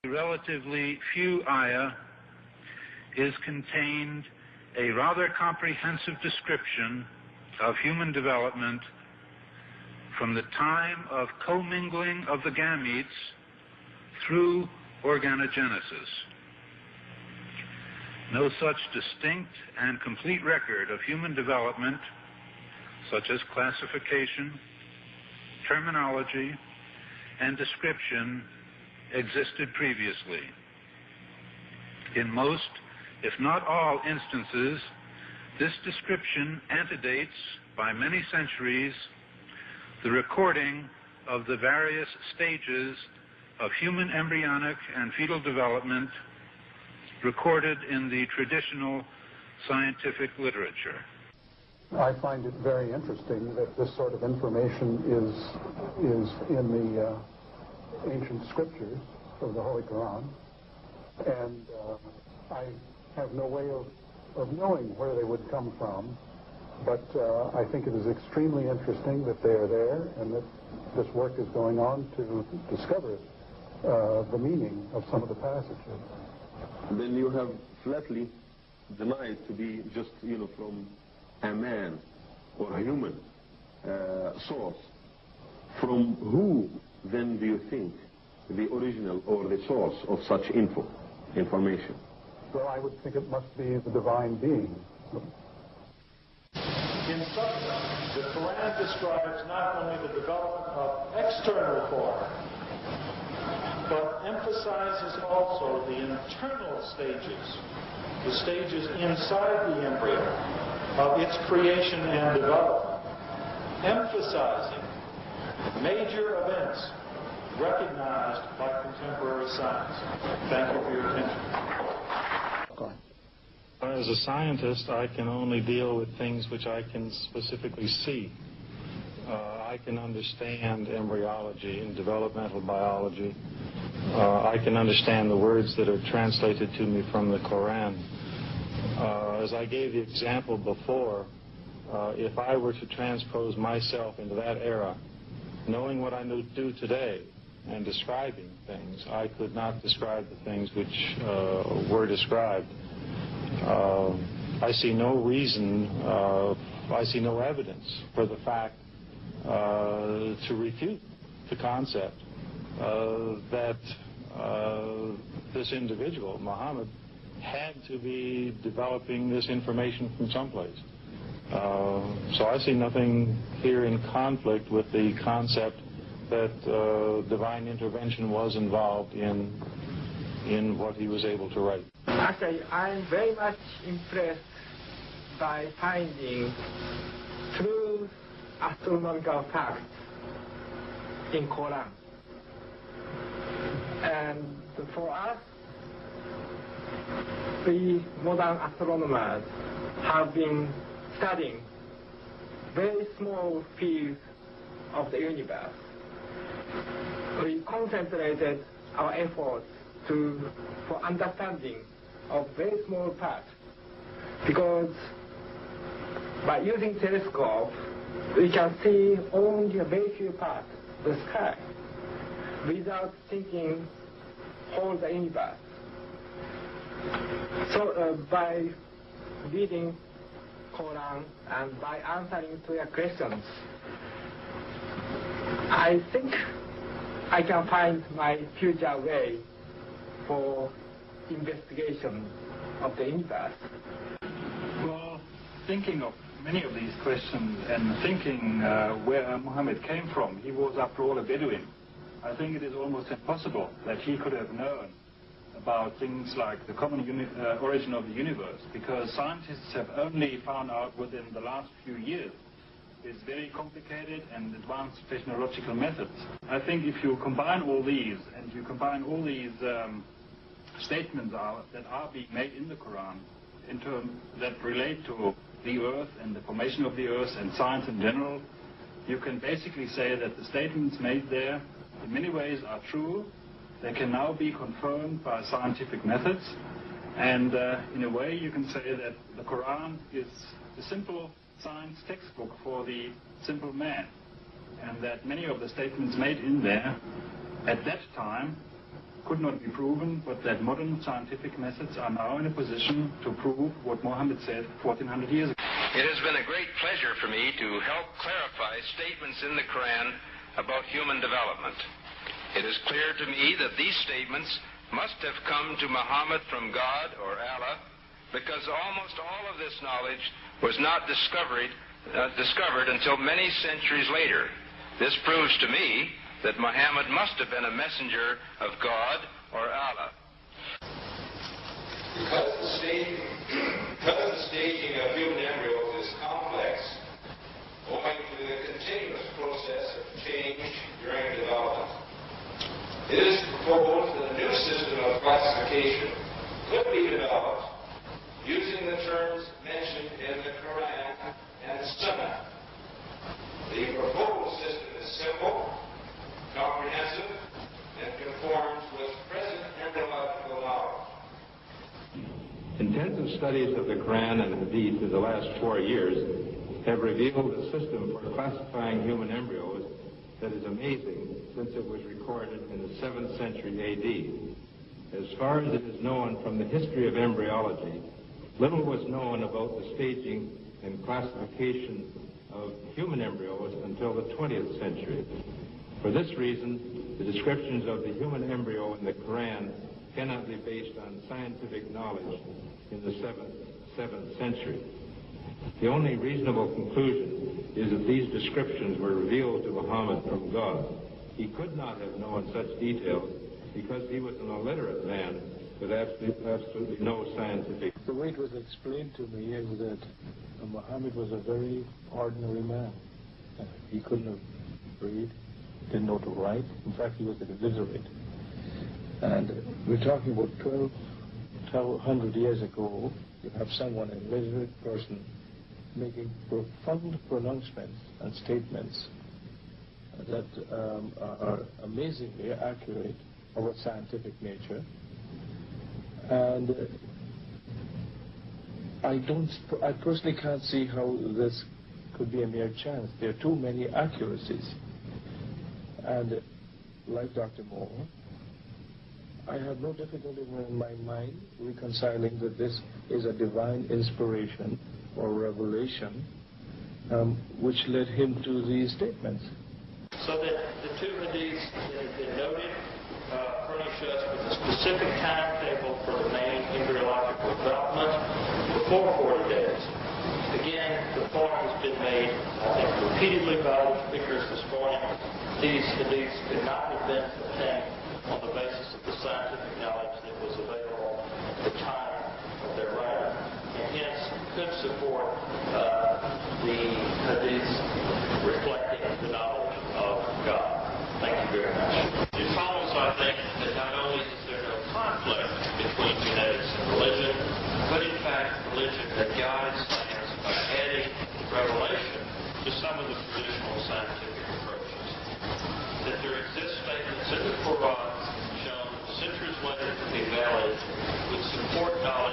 Relatively few ayah is contained a rather comprehensive description of human development from the time of commingling of the gametes through organogenesis. No such distinct and complete record of human development, such as classification, terminology, and description, existed previously. In most, if not all instances, this description antedates by many centuries the recording of the various stages of human embryonic and fetal development recorded in the traditional scientific literature. I find it very interesting that this sort of information is in the ancient scriptures of the Holy Quran, and I have no way of knowing where they would come from, but I think it is extremely interesting that they are there and that this work is going on to discover the meaning of some of the passages. Then you have flatly denied to be just, from a man or a human source. From who then do you think the original or the source of such information? Well, I would think it must be the divine being. In substance, the Quran describes not only the development of external form, but emphasizes also the internal stages, the stages inside the embryo of its creation and development, emphasizing major events recognized by contemporary science. Thank you for your attention. As a scientist, I can only deal with things which I can specifically see. I can understand embryology and developmental biology. I can understand the words that are translated to me from the Quran. As I gave the example before, if I were to transpose myself into that era, knowing what I do today and describing things, I could not describe the things which were described. I see no reason, I see no evidence for the fact to refute the concept that this individual, Muhammad, had to be developing this information from someplace. So I see nothing here in conflict with the concept that divine intervention was involved in what he was able to write. Actually, I'm very much impressed by finding true astronomical facts in Quran. And for us, the modern astronomers have been studying very small fields of the universe. We concentrated our efforts for understanding of very small parts, because by using telescope we can see only a very few parts of the sky without thinking whole the universe. So by reading Quran and by answering to your questions, I think I can find my future way for investigation of the universe. Well, thinking of many of these questions and thinking where Muhammad came from, he was after all a Bedouin. I think it is almost impossible that he could have known about things like the common origin of the universe, because scientists have only found out within the last few years is very complicated and advanced technological methods. I think if you combine all these, and you combine all these statements that are being made in the Quran, in terms that relate to the earth and the formation of the earth and science in general, you can basically say that the statements made there in many ways are true. They can now be confirmed by scientific methods, and in a way you can say that the Quran is a simple science textbook for the simple man, and that many of the statements made in there at that time could not be proven, but that modern scientific methods are now in a position to prove what Muhammad said 1400 years ago. It has been a great pleasure for me to help clarify statements in the Quran about human development. It is clear to me that these statements must have come to Muhammad from God or Allah, because almost all of this knowledge was not discovered until many centuries later. This proves to me that Muhammad must have been a messenger of God or Allah. Because the staging of human embryos is complex, owing to the continuous process of change during development, it is proposed that a new system of classification could be developed using the terms mentioned in the Quran and the Sunnah. The proposed system is simple, comprehensive, and conforms with present embryological knowledge. Intensive studies of the Quran and Hadith in the last 4 years have revealed a system for classifying human embryos that is amazing since it was recorded in the 7th century A.D. As far as it is known from the history of embryology, little was known about the staging and classification of human embryos until the 20th century. For this reason, the descriptions of the human embryo in the Quran cannot be based on scientific knowledge in the 7th century. The only reasonable conclusion is that these descriptions were revealed to Muhammad from God. He could not have known such details because he was an illiterate man with absolutely no scientific. The way it was explained to me is that Muhammad was a very ordinary man. He couldn't have read, didn't know to write. In fact, he was illiterate. And we're talking about 1,200 years ago. You have someone, an illiterate person, making profound pronouncements and statements that are amazingly accurate of a scientific nature. And I personally can't see how this could be a mere chance. There are too many accuracies. And like Dr. Moore, I have no difficulty in my mind reconciling that this is a divine inspiration or revelation which led him to these statements. So that the two hadiths that have been noted furnish us with a specific timetable for the main embryological development before 40 days. Again, the point has been made, I think, repeatedly by the speakers this morning. These hadiths could not have been obtained on the basis of the scientific knowledge that was available at the time of their writing, and hence could support the hadiths reflecting the knowledge of God. Thank you very much. It follows, I think, that not only is there no conflict between genetics and religion, but in fact religion guides science by adding revelation to some of the traditional scientific approaches. That there exist statements in the Quran shown centuries later to be valid would support knowledge